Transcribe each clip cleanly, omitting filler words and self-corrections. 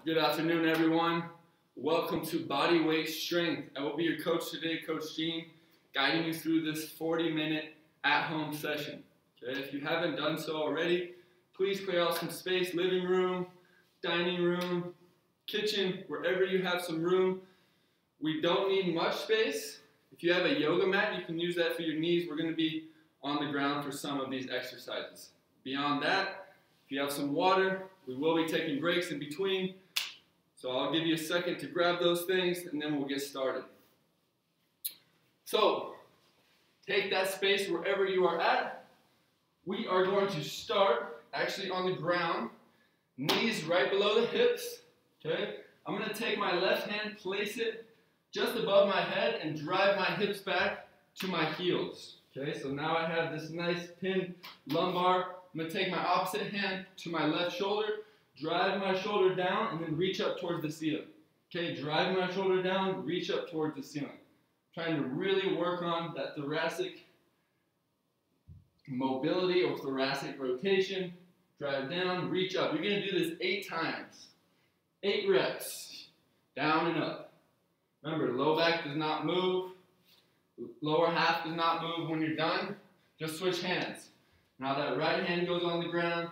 Good afternoon, everyone. Welcome to Bodyweight Strength. I will be your coach today, Coach Gene, guiding you through this 40-minute at-home session. Okay, if you haven't done so already, please clear out some space, living room, dining room, kitchen, wherever you have some room. We don't need much space. If you have a yoga mat, you can use that for your knees. We're going to be on the ground for some of these exercises. Beyond that, if you have some water, we will be taking breaks in between. So I'll give you a second to grab those things and then we'll get started. So, take that space wherever you are at. We are going to start actually on the ground, knees right below the hips. Okay? I'm going to take my left hand, place it just above my head and drive my hips back to my heels. Okay? So now I have this nice pinned lumbar. I'm going to take my opposite hand to my left shoulder, drive my shoulder down, and then reach up towards the ceiling. Okay, drive my shoulder down, reach up towards the ceiling. Trying to really work on that thoracic mobility or thoracic rotation. Drive down, reach up. You're going to do this 8 times. 8 reps. Down and up. Remember, low back does not move. Lower half does not move when you're done. Just switch hands. Now that right hand goes on the ground.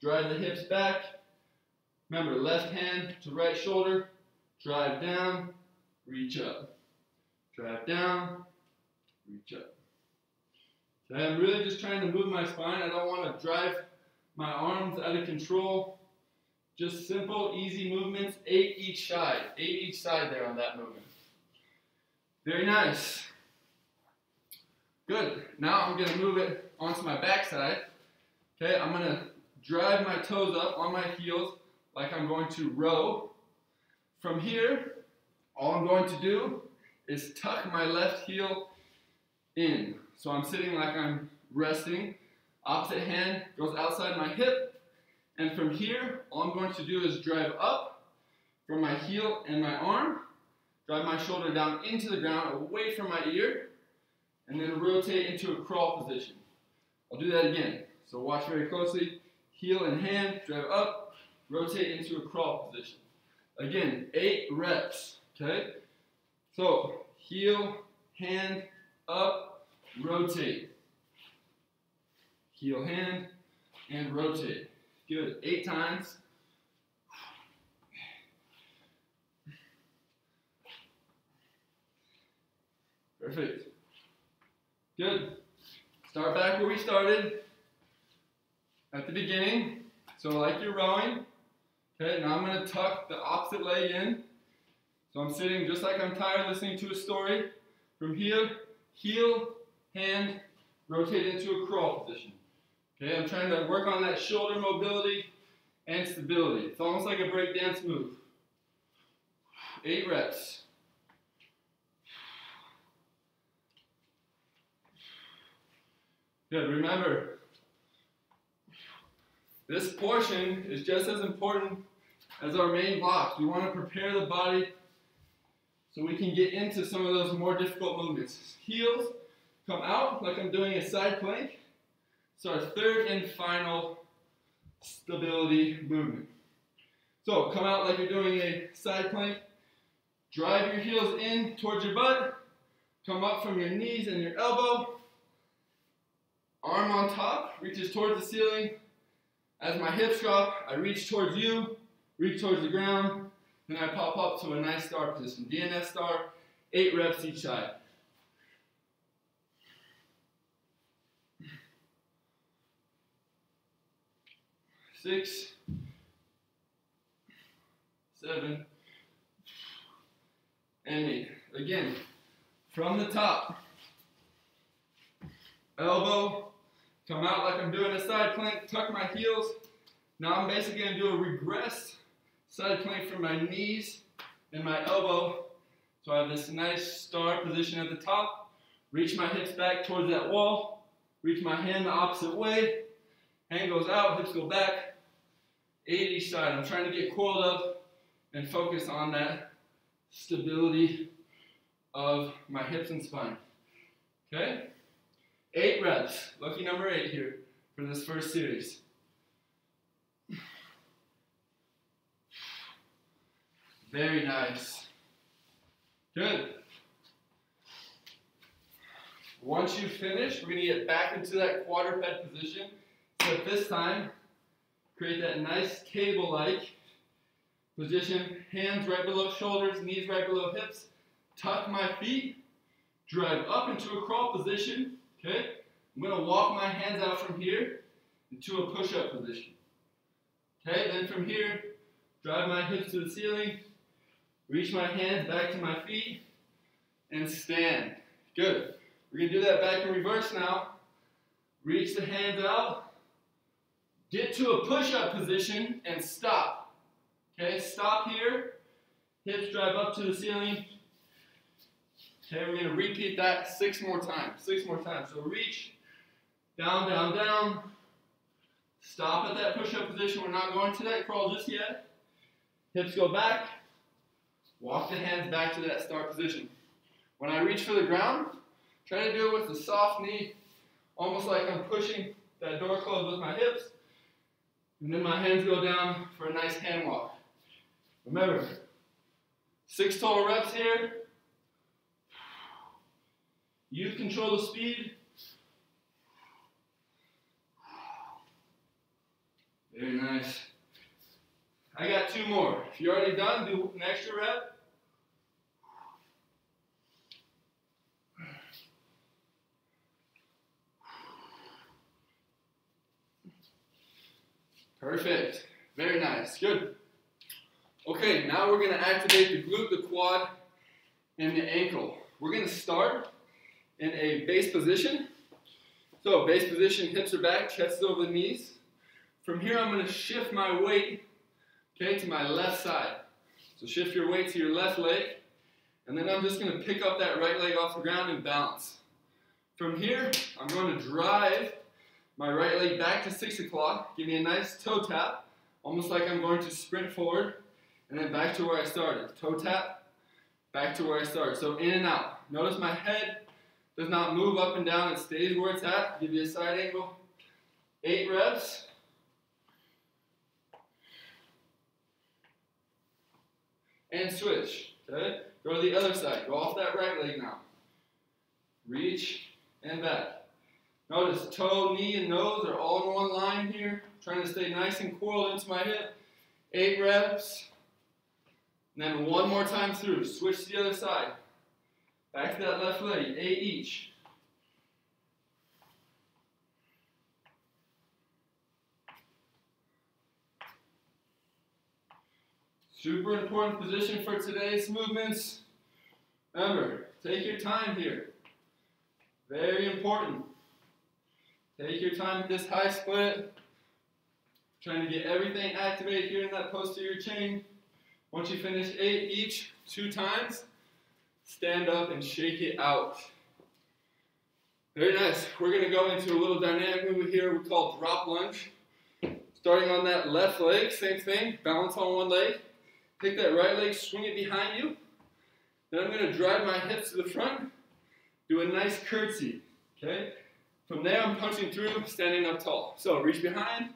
Drive the hips back. Remember, left hand to right shoulder, drive down, reach up. Drive down, reach up. Okay, I'm really just trying to move my spine. I don't want to drive my arms out of control. Just simple, easy movements, 8 each side. 8 each side there on that movement. Very nice. Good. Now I'm going to move it onto my backside. Okay, I'm going to drive my toes up on my heels like I'm going to row. From here, all I'm going to do is tuck my left heel in. So I'm sitting like I'm resting. Opposite hand goes outside my hip. And from here, all I'm going to do is drive up from my heel and my arm. Drive my shoulder down into the ground, away from my ear. And then rotate into a crawl position. I'll do that again. So watch very closely. Heel and hand, drive up. Rotate into a crawl position. Again, 8 reps, okay? So, heel, hand, up, rotate. Heel, hand, and rotate. Good, 8 times. Perfect. Good. Start back where we started at the beginning. So like you're rowing. Okay, now I'm going to tuck the opposite leg in. So I'm sitting just like I'm tired listening to a story. From here, heel, hand, rotate into a crawl position. Okay, I'm trying to work on that shoulder mobility and stability. It's almost like a breakdance move. 8 reps. Good, remember, this portion is just as important as our main blocks. We want to prepare the body so we can get into some of those more difficult movements. Heels come out like I'm doing a side plank. It's our 3rd and final stability movement. So come out like you're doing a side plank. Drive your heels in towards your butt. Come up from your knees and your elbow. Arm on top, reaches towards the ceiling. As my hips drop, I reach towards you, reach towards the ground, then I pop up to a nice star position. DNS star, 8 reps each side. Six, 7, and 8. Again, from the top, elbow, come out like I'm doing a side plank, tuck my heels. Now I'm basically going to do a regress side plank from my knees and my elbow. So I have this nice star position at the top. Reach my hips back towards that wall. Reach my hand the opposite way. Hand goes out, hips go back. 8 each side. I'm trying to get coiled up and focus on that stability of my hips and spine. Okay? 8 reps. Lucky number 8 here for this first series. Very nice. Good. Once you finish, we're going to get back into that quadruped position. So this time, create that nice cable-like position. Hands right below shoulders, knees right below hips. Tuck my feet. Drive up into a crawl position. Okay? I'm going to walk my hands out from here into a push-up position. Okay? Then from here, drive my hips to the ceiling. Reach my hands back to my feet. And stand. Good. We're going to do that back in reverse now. Reach the hands out. Get to a push-up position and stop. Okay, stop here. Hips drive up to the ceiling. Okay, we're going to repeat that 6 more times. 6 more times. So reach, down, down, down. Stop at that push-up position. We're not going to that crawl just yet. Hips go back. Walk the hands back to that start position. When I reach for the ground, try to do it with a soft knee, almost like I'm pushing that door closed with my hips. And then my hands go down for a nice hand walk. Remember, 6 total reps here. You control the speed. Very nice. I got 2 more. If you're already done, do an extra rep. Perfect. Very nice. Good. Okay, now we're going to activate the glute, the quad, and the ankle. We're going to start in a base position. So, base position, hips are back, chest is over the knees. From here, I'm going to shift my weight, okay, to my left side. So, shift your weight to your left leg. And then I'm just going to pick up that right leg off the ground and balance. From here, I'm going to drive my right leg back to 6 o'clock, give me a nice toe tap, almost like I'm going to sprint forward, and then back to where I started. Toe tap, back to where I started. So in and out. Notice my head does not move up and down, it stays where it's at. Give you a side angle. 8 reps. And switch. Okay? Go to the other side. Go off that right leg now. Reach and back. Notice toe, knee, and nose are all in one line here. Trying to stay nice and coiled into my hip. 8 reps. And then 1 more time through. Switch to the other side. Back to that left leg. 8 each. Super important position for today's movements. Remember, take your time here. Very important. Take your time with this high split. Trying to get everything activated here in that posterior chain. Once you finish 8 each, 2 times, stand up and shake it out. Very nice. We're going to go into a little dynamic move here we call drop lunge. Starting on that left leg, same thing. Balance on one leg. Take that right leg, swing it behind you. Then I'm going to drive my hips to the front. Do a nice curtsy. Okay? From there, I'm punching through, standing up tall. So, reach behind,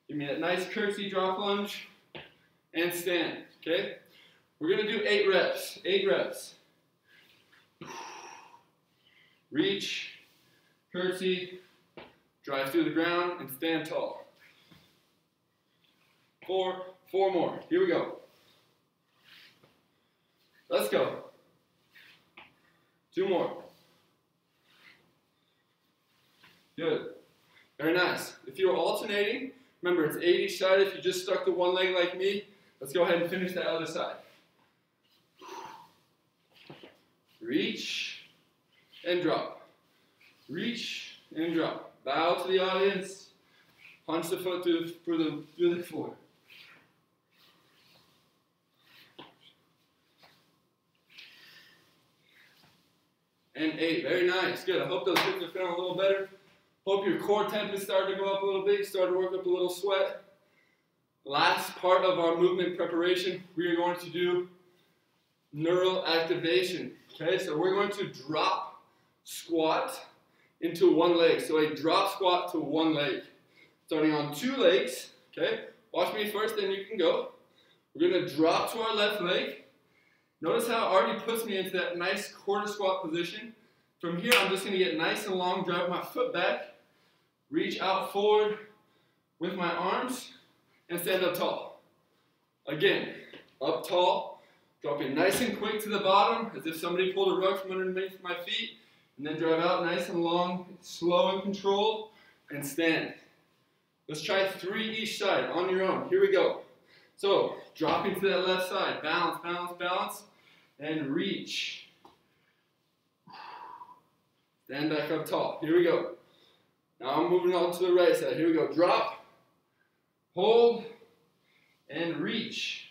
give me that nice curtsy drop lunge, and stand, okay? We're going to do 8 reps, 8 reps. Reach, curtsy, drive through the ground, and stand tall. 4 more. Here we go. Let's go. 2 more. Good. Very nice. If you're alternating, remember it's 8 each side. If you just stuck to one leg like me, let's go ahead and finish that other side. Reach and drop. Reach and drop. Bow to the audience. Punch the foot through the floor. And 8. Very nice. Good. I hope those hips are feeling a little better. Hope your core temp is starting to go up a little bit. Start to work up a little sweat. Last part of our movement preparation, we are going to do neural activation. Okay, so we're going to drop squat into one leg. So a drop squat to one leg. Starting on 2 legs. Okay, watch me first, then you can go. We're going to drop to our left leg. Notice how it already puts me into that nice quarter squat position. From here, I'm just going to get nice and long, drive my foot back, reach out forward with my arms, and stand up tall. Again, up tall, dropping nice and quick to the bottom, as if somebody pulled a rug from underneath my feet, and then drive out nice and long, slow and controlled, and stand. Let's try 3 each side on your own. Here we go. So, dropping to that left side, balance, balance, balance, and reach. Stand back up tall. Here we go. Now I'm moving on to the right side. Here we go. Drop, hold, and reach.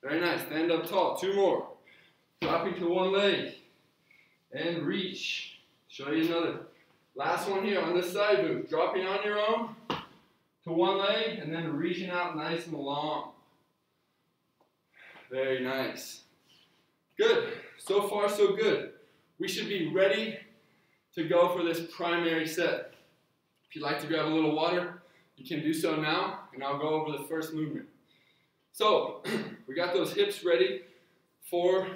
Very nice. Stand up tall. 2 more. Dropping to one leg, and reach. Show you another. Last one here on this side move. Dropping on your own to one leg, and then reaching out nice and long. Very nice. Good. So far, so good. We should be ready to go for this primary set. If you'd like to grab a little water, you can do so now, and I'll go over the first movement. So, we got those hips ready for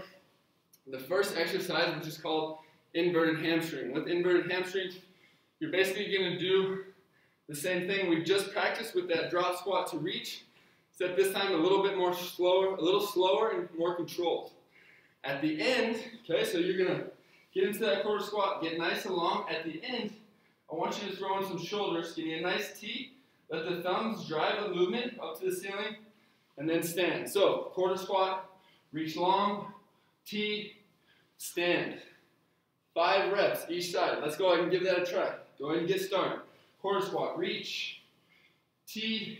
the first exercise, which is called inverted hamstring. With inverted hamstring, you're basically going to do the same thing we just practiced with that drop squat to reach, except this time a little bit more slower, a little slower and more controlled. At the end, okay, so you're going to get into that quarter squat, get nice and long. At the end, I want you to throw in some shoulders, give me a nice T, let the thumbs drive the movement up to the ceiling, and then stand. So, quarter squat, reach long, T, stand. 5 reps each side. Let's go ahead and give that a try. Go ahead and get started. Quarter squat, reach, T,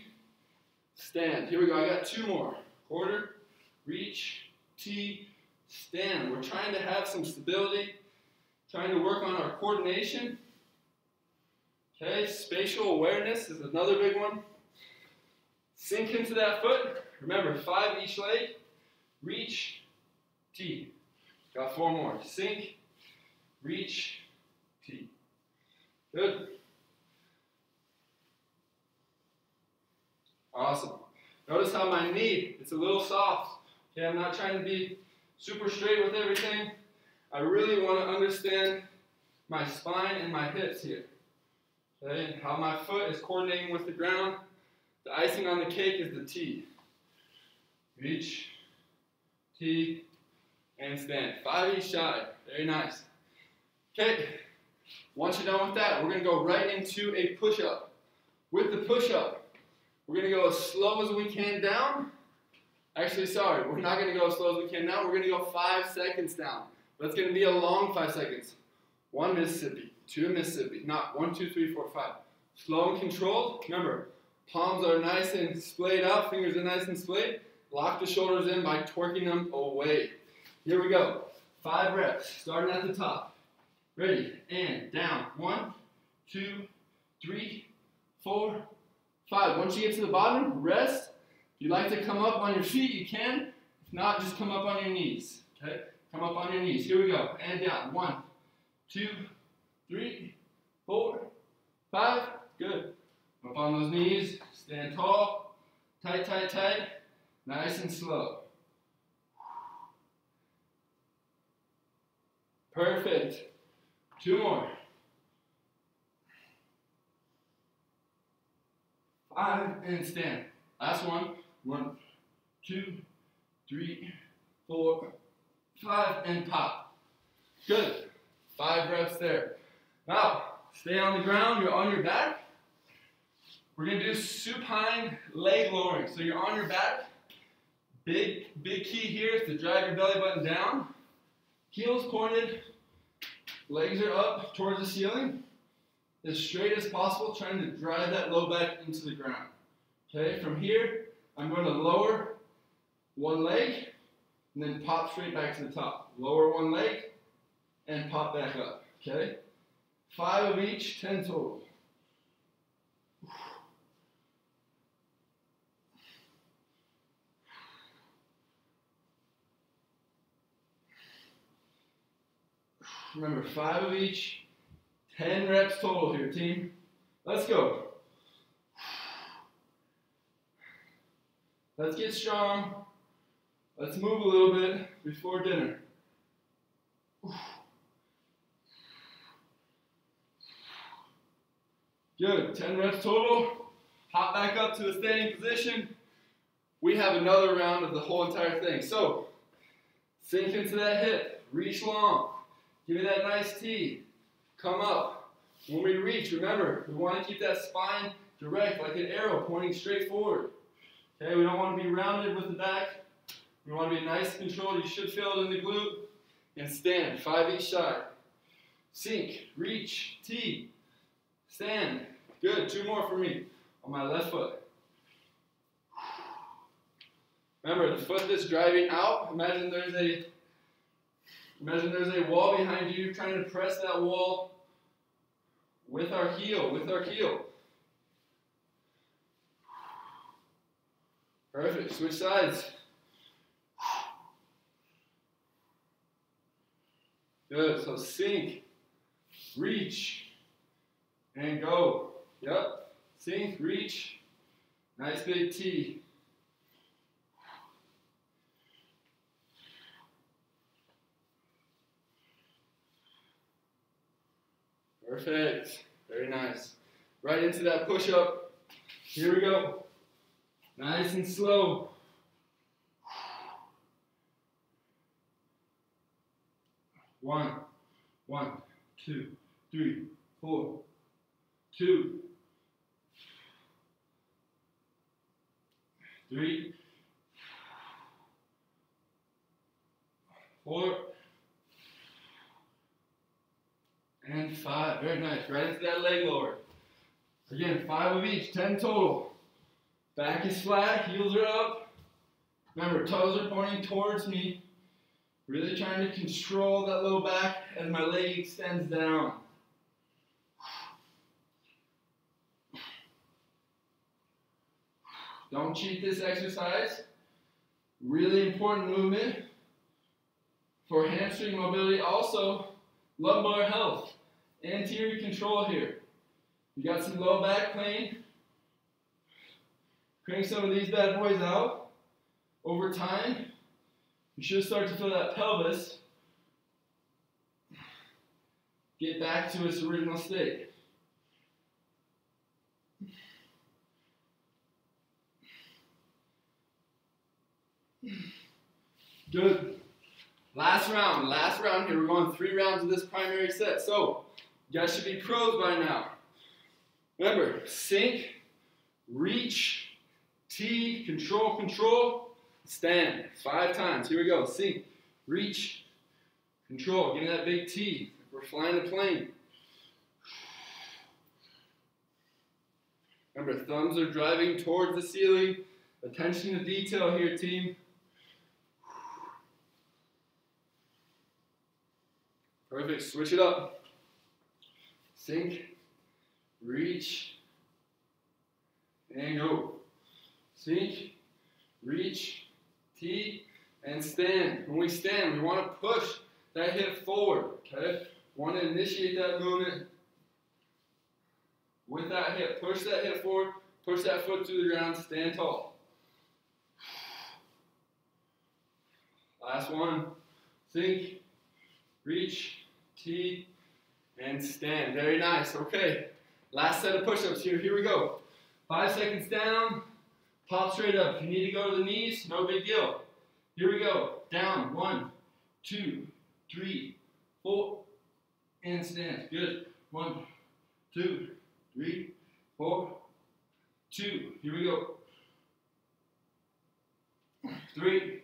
stand. Here we go, I got 2 more. Quarter, reach, T, stand. We're trying to have some stability, trying to work on our coordination. Okay, spatial awareness is another big one. Sink into that foot. Remember, 5 each leg. Reach, T. Got 4 more. Sink, reach, T. Good. Awesome. Notice how my knee, it's a little soft. Okay, I'm not trying to be super straight with everything. I really want to understand my spine and my hips here. Okay, how my foot is coordinating with the ground. The icing on the cake is the T. Reach, T, and stand. 5 each side. Very nice. Okay, once you're done with that, we're going to go right into a push-up. With the push-up, we're going to go as slow as we can down. Actually, sorry, we're not going to go as slow as we can down. We're going to go 5 seconds down. But it's going to be a long 5 seconds. 1 Mississippi, 2 Mississippi. Not 1, 2, 3, 4, 5. Slow and controlled. Remember, palms are nice and splayed out. Fingers are nice and splayed. Lock the shoulders in by twerking them away. Here we go. 5 reps, starting at the top. Ready, and down. 1, 2, 3, 4, 5. Once you get to the bottom, rest. If you'd like to come up on your feet, you can. If not, just come up on your knees. Okay? Come up on your knees. Here we go. And down. 1, 2, 3, 4, 5. Good. Up on those knees. Stand tall. Tight, tight, tight. Nice and slow. Perfect. 2 more. 5 and stand. Last one. 1, 2, 3, 4, 5 and pop. Good. 5 reps there. Now, stay on the ground. You're on your back. We're going to do supine leg lowering. So you're on your back. Big key here is to drive your belly button down. Heels pointed. Legs are up towards the ceiling. As straight as possible, trying to drive that low back into the ground. Okay, from here, I'm going to lower one leg and then pop straight back to the top. Lower one leg and pop back up. Okay, 5 of each, 10 total. Remember, 5 of each, 10 reps total here, team. Let's go. Let's get strong. Let's move a little bit before dinner. Good, 10 reps total. Hop back up to a standing position. We have another round of the whole entire thing. So, sink into that hip, reach long. Give me that nice T. Come up. When we reach, remember, we want to keep that spine direct, like an arrow pointing straight forward. Okay, we don't want to be rounded with the back. We want to be nice and controlled. You should feel it in the glute. And stand, 5 each side. Sink, reach, T, stand. Good, 2 more for me on my left foot. Remember, the foot that's driving out, imagine there's a wall behind you. You're trying to press that wall with our heel, Perfect, switch sides. Good, so sink, reach, and go. Yep, sink, reach, nice big T. Perfect, very nice. Right into that push-up. Here we go. Nice and slow. One, 2, 3, 4, 2, 3, 4, and 5. Very nice. Right into that leg lower. Again, 5 of each, 10 total. Back is flat, heels are up. Remember, toes are pointing towards me. Really trying to control that low back as my leg extends down. Don't cheat this exercise. Really important movement for hamstring mobility. Also, lumbar health. Anterior control here. You got some low back pain. Crank some of these bad boys out. Over time, you should start to feel that pelvis get back to its original state. Good. Last round here. We're going 3 rounds of this primary set. So, you guys should be pros by now. Remember, sink, reach, T, control, stand. 5 times. Here we go. Sink, reach, control. Give me that big T. We're flying the plane. Remember, thumbs are driving towards the ceiling. Attention to detail here, team. Perfect. Switch it up. Sink, reach, and go. Sink, reach, T, and stand. When we stand, we want to push that hip forward, okay? We want to initiate that movement with that hip. Push that hip forward, push that foot to the ground, stand tall. Last one. Sink, reach, T, and stand. Very nice. Okay. Last set of push-ups here. Here we go. 5 seconds down. Pop straight up. If you need to go to the knees, no big deal. Here we go. Down. 1, 2, 3, 4, and stand. Good. 1, 2, 3, 4, 2. Here we go. 3,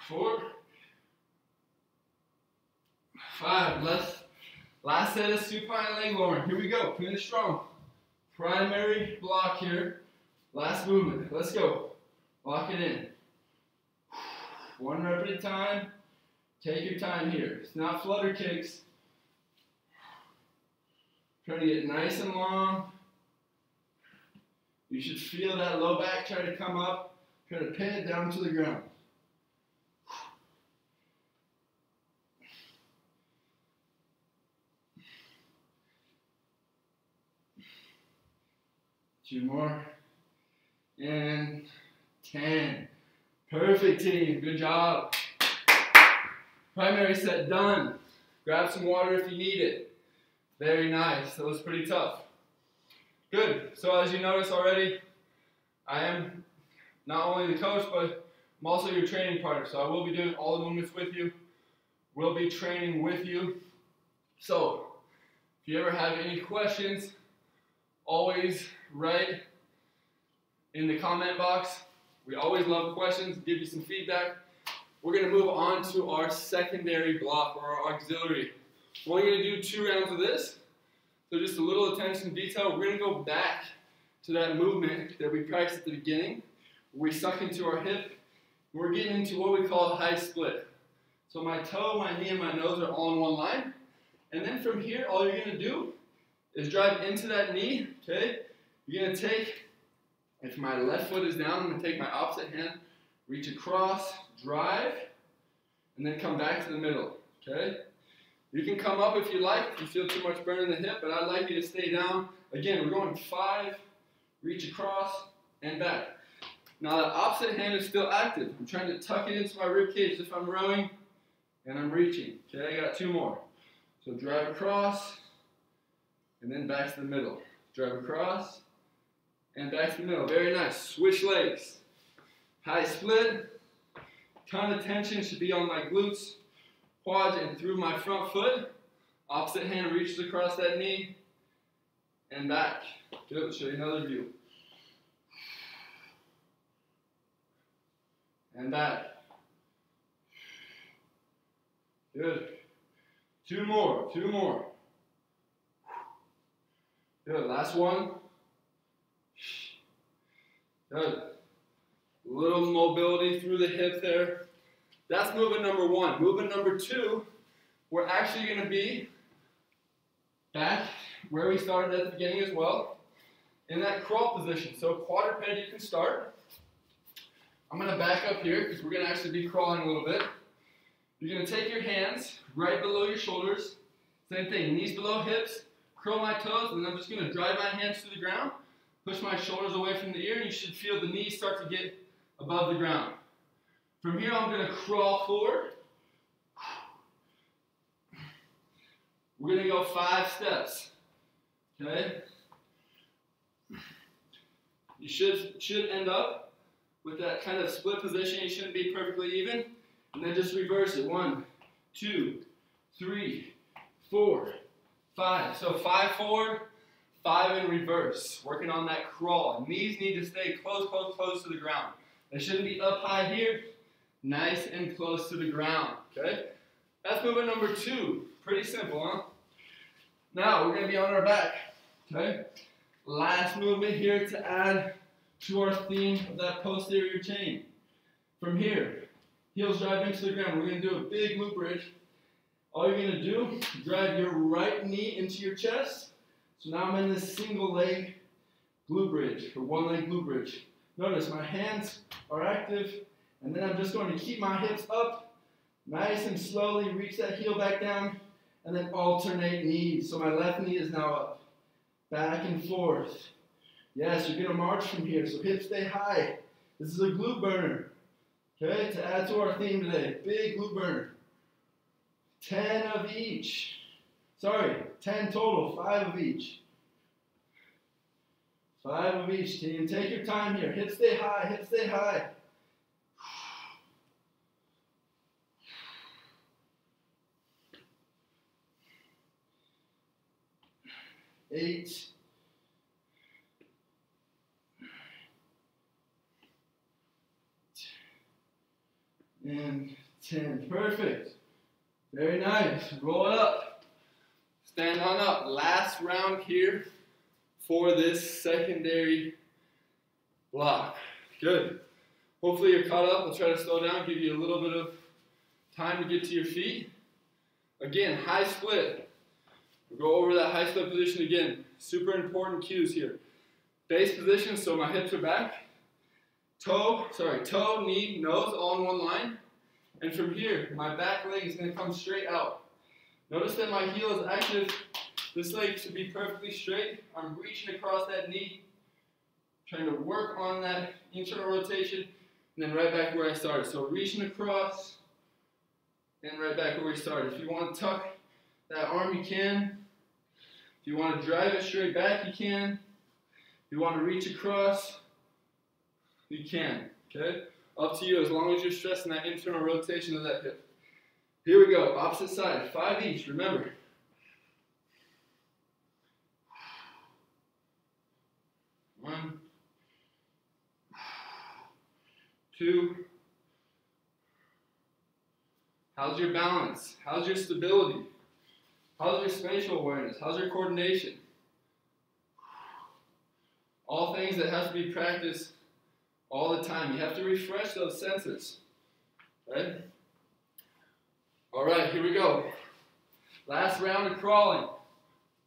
4, 5. Last set of supine leg lowering. Here we go. Finish strong. Primary block here. Last movement. Let's go. Lock it in. 1 rep at a time. Take your time here. It's not flutter kicks. Trying to get nice and long. You should feel that low back try to come up. Try to pin it down to the ground. 2 more. and 10. Perfect, team. Good job. Primary set done. Grab some water if you need it. Very nice. That was pretty tough. Good. So as you notice already, I am not only the coach, but I'm also your training partner. So I will be doing all the movements with you. We'll be training with you. So if you ever have any questions, always write in the comment box. We always love questions, give you some feedback. We're going to move on to our secondary block or our auxiliary. We're only going to do 2 rounds of this. So just a little attention to detail. We're going to go back to that movement that we practiced at the beginning. We suck into our hip. We're getting into what we call a high split. So my toe, my knee, and my nose are all in one line. And then from here, all you're going to do is drive into that knee, okay? You're going to take, if my left foot is down, I'm going to take my opposite hand, reach across, drive, and then come back to the middle, okay? You can come up if you like, if you feel too much burn in the hip, but I'd like you to stay down. Again, we're going 5, reach across, and back. Now the opposite hand is still active. I'm trying to tuck it into my rib cage if I'm rowing, and I'm reaching. Okay, I got 2 more. So drive across, and then back to the middle. Drive across, and back to the middle. Very nice. Switch legs. High split. Ton of tension should be on my glutes, quads, and through my front foot. Opposite hand reaches across that knee, and back. Good. Let's show you another view. And back. Good. 2 more. 2 more. Good. Last one. Good. Little mobility through the hip there. That's movement number 1. Movement number 2, we're actually going to be back where we started at the beginning as well, in that crawl position. So quadruped, you can start. I'm going to back up here because we're going to actually be crawling a little bit. You're going to take your hands right below your shoulders. Same thing, knees below hips, curl my toes, and then I'm just going to drive my hands to the ground, push my shoulders away from the ear, and you should feel the knees start to get above the ground. From here, I'm going to crawl forward. We're going to go 5 steps. Okay? You should end up with that kind of split position. You shouldn't be perfectly even. And then just reverse it. 1, 2, 3, 4, 5. So 5 forward, 5 in reverse. Working on that crawl. Knees need to stay close, close, close to the ground. They shouldn't be up high here. Nice and close to the ground. Okay? That's movement number 2. Pretty simple, huh? Now we're going to be on our back. Okay? Last movement here to add to our theme of that posterior chain. From here, heels drive into the ground. We're going to do a big glute bridge. All you're going to do, drive your right knee into your chest. So now I'm in this single leg glute bridge, or 1 leg glute bridge. Notice my hands are active, and then I'm just going to keep my hips up, nice and slowly reach that heel back down, and then alternate knees. So my left knee is now up, back and forth. Yes, you're going to march from here, so hips stay high. This is a glute burner. Okay, to add to our theme today, big glute burner. 10 of each. Sorry, 10 total, 5 of each. 5 of each, team. Take your time here. Hips stay high, hips stay high. 8. And 10. Perfect. Very nice. Roll it up. Stand on up. Last round here for this secondary block. Good. Hopefully you're caught up. I'll try to slow down, give you a little bit of time to get to your feet. Again, high split. We'll go over that high split position again. Super important cues here. Base position, so my hips are back. Toe, knee, nose, all in one line. And from here, my back leg is going to come straight out. Notice that my heel is active. This leg should be perfectly straight. I'm reaching across that knee. trying to work on that internal rotation, and then right back where I started. So reaching across, and right back where we started. If you want to tuck that arm, you can. If you want to drive it straight back, you can. If you want to reach across, you can, okay? Up to you, as long as you're stressing that internal rotation of that hip. Here we go, opposite side, 5 each, remember. 1, 2. How's your balance? How's your stability? How's your spatial awareness? How's your coordination? All things that have to be practiced all the time. You have to refresh those senses, right? All right, here we go. Last round of crawling.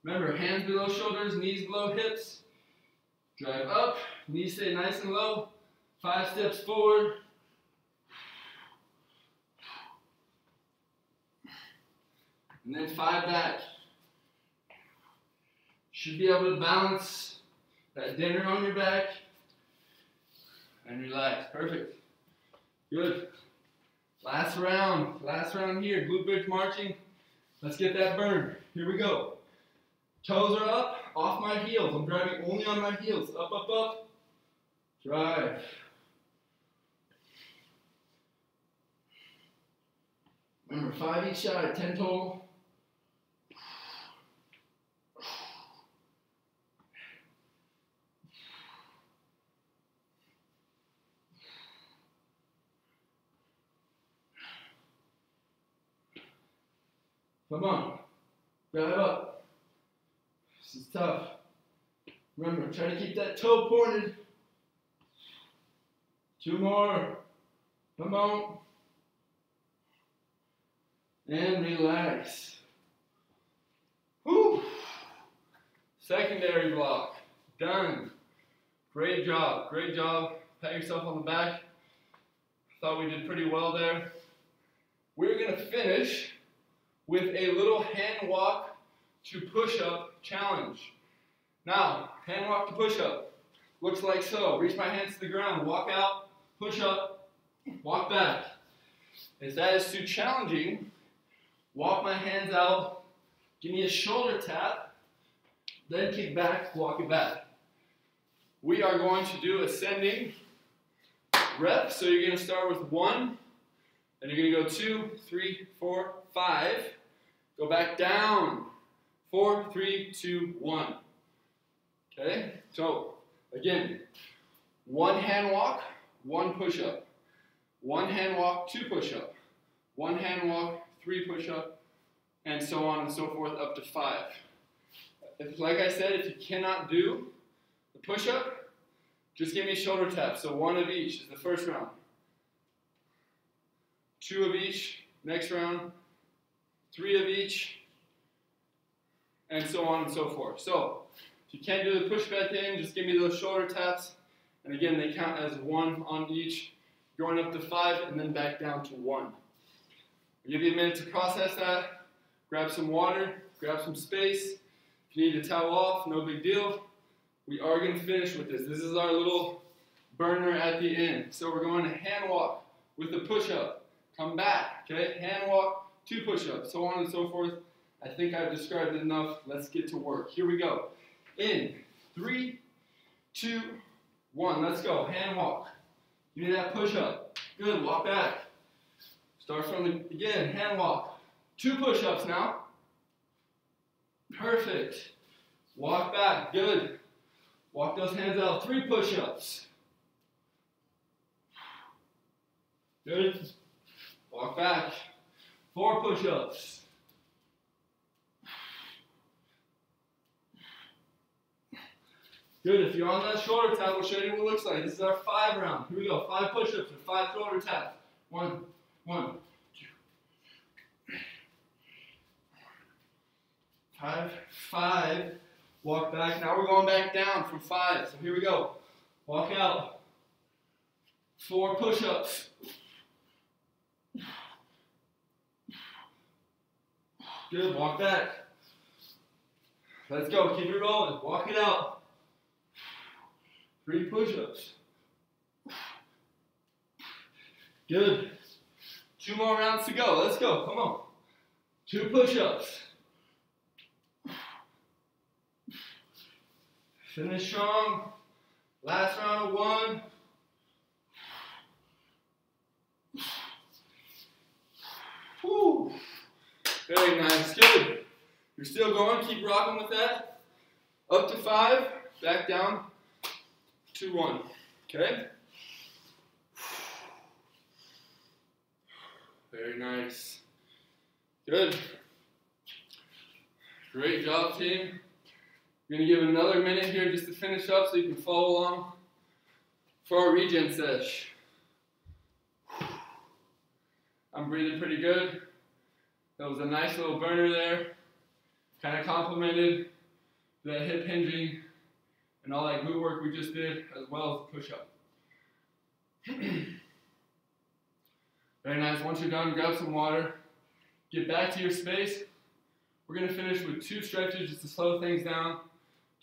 Remember, hands below shoulders, knees below hips. Drive up, knees stay nice and low. 5 steps forward. And then 5 back. Should be able to balance that dinner on your back and relax. Perfect. Good. Last round here. Glute bridge marching. Let's get that burn. Here we go. Toes are up, off my heels. I'm driving only on my heels. Up, up, up. Drive. Remember, 5 each side, 10 total. Come on, drive up. This is tough. Remember, try to keep that toe pointed. 2 more. Come on. And relax. Whew. Secondary block. Done. Great job. Great job. Pat yourself on the back. Thought we did pretty well there. We're going to finish with a little hand walk to push-up challenge. Now, hand walk to push-up. Looks like so. Reach my hands to the ground. Walk out. Push up. Walk back. If that is too challenging, walk my hands out. Give me a shoulder tap. Then kick back. Walk it back. We are going to do ascending reps. So you're going to start with 1. Then you're going to go 2, 3, 4, 5. Go back down. 4, 3, 2, 1. Okay? So, again, 1 hand walk, 1 push-up. 1 hand walk, 2 push-up. 1 hand walk, 3 push-up. And so on and so forth up to 5. Like I said, if you cannot do the push-up, just give me shoulder taps. So 1 of each is the first round. 2 of each, next round, 3 of each, and so on and so forth. So, if you can't do the push back in, just give me those shoulder taps. And again, they count as 1 on each, going up to 5, and then back down to 1. I'll give you a minute to process that. Grab some water, grab some space. If you need to towel off, no big deal. We are going to finish with this. This is our little burner at the end. So we're going to hand walk with the push-up. Come back, okay? Hand walk, 2 push-ups, so on and so forth. I think I've described it enough. Let's get to work. Here we go. In 3, 2, 1. Let's go. Hand walk. Give me that push-up. Good. Walk back. Start from the again. Hand walk. 2 push-ups now. Perfect. Walk back. Good. Walk those hands out. 3 push-ups. Good. Walk back. 4 push-ups. Good. If you're on that shoulder tap, we'll show you what it looks like. This is our 5 round. Here we go. 5 push-ups and 5 shoulder taps. 1, 1, 2, 5, 5. Walk back. Now we're going back down from 5. So here we go. Walk out. 4 push-ups. Good. Walk back. Let's go. Keep it rolling. Walk it out. 3 push-ups. Good. 2 more rounds to go. Let's go. Come on. 2 push-ups. Finish strong. Last round of 1. Woo. Very nice. Good. You're still going. Keep rocking with that. Up to 5. Back down to 1. Okay? Very nice. Good. Great job, team. I'm going to give another minute here just to finish up so you can follow along for our regen sesh. I'm breathing pretty good. That was a nice little burner there. Kind of complemented that hip hinging and all that glute work we just did, as well as the push-up. Very nice. Once you're done, grab some water. Get back to your space. We're going to finish with 2 stretches just to slow things down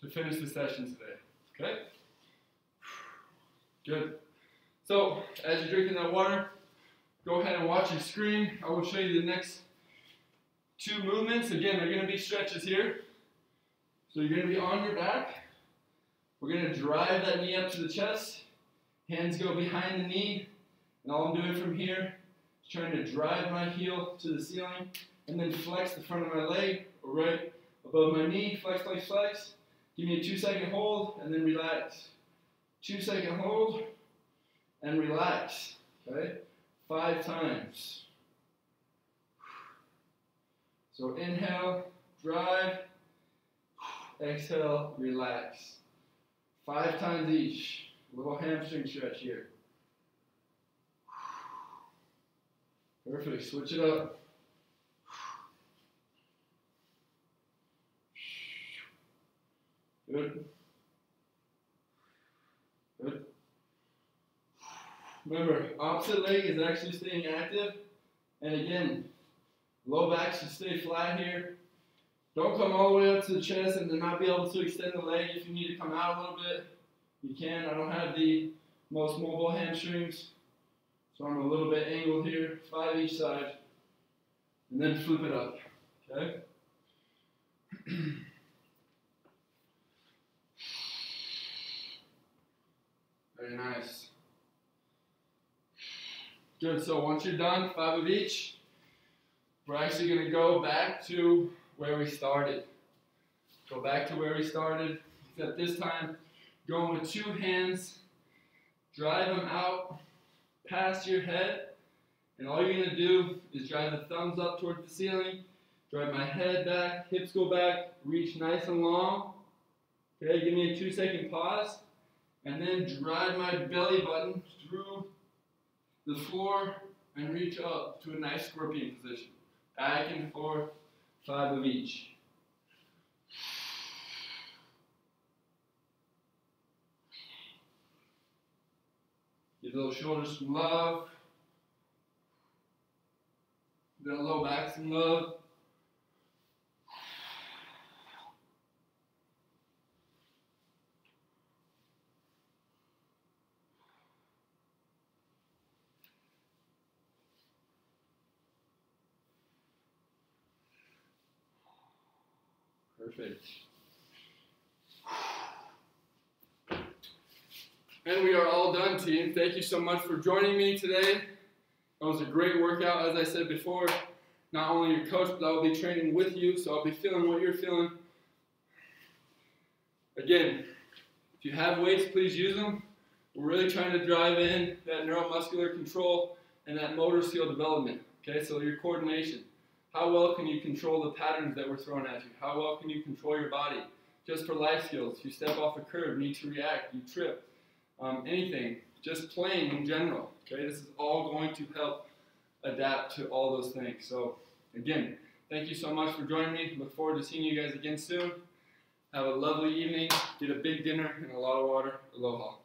to finish the session today. Okay? Good. So, as you're drinking that water, go ahead and watch your screen. I will show you the next 2 movements. Again, they're going to be stretches here. So you're going to be on your back. We're going to drive that knee up to the chest. Hands go behind the knee. And all I'm doing from here is trying to drive my heel to the ceiling and then flex the front of my leg right above my knee. Flex, flex, flex. Give me a 2-second hold and then relax. 2-second hold and relax. Okay? 5 times. So inhale, drive. Exhale, relax. 5 times each. A little hamstring stretch here. Perfect. Switch it up. Good. Good. Remember, opposite leg is actually staying active. And again, low back should stay flat here. Don't come all the way up to the chest and then not be able to extend the leg. If you need to come out a little bit, you can. I don't have the most mobile hamstrings, so I'm a little bit angled here. 5 each side. And then flip it up. Okay? Very nice. Good, so once you're done, 5 of each, we're actually going to go back to where we started. Go back to where we started, except this time, going with 2 hands, drive them out past your head, and all you're going to do is drive the thumbs up towards the ceiling, drive my head back, hips go back, reach nice and long. Okay, give me a 2-second pause, and then drive my belly button through the floor and reach up to a nice scorpion position. Back and forth, 5 of each. Give those shoulders some love. That low back some love. Perfect. And we are all done, team. Thank you so much for joining me today. That was a great workout, as I said before. Not only your coach, but I will be training with you, so I'll be feeling what you're feeling. Again, if you have weights, please use them. We're really trying to drive in that neuromuscular control and that motor skill development. Okay, so your coordination. How well can you control the patterns that we're throwing at you? How well can you control your body? Just for life skills, if you step off a curb, need to react, you trip, anything, just playing in general. Okay, this is all going to help adapt to all those things. So again, thank you so much for joining me. Look forward to seeing you guys again soon. Have a lovely evening. Get a big dinner and a lot of water. Aloha.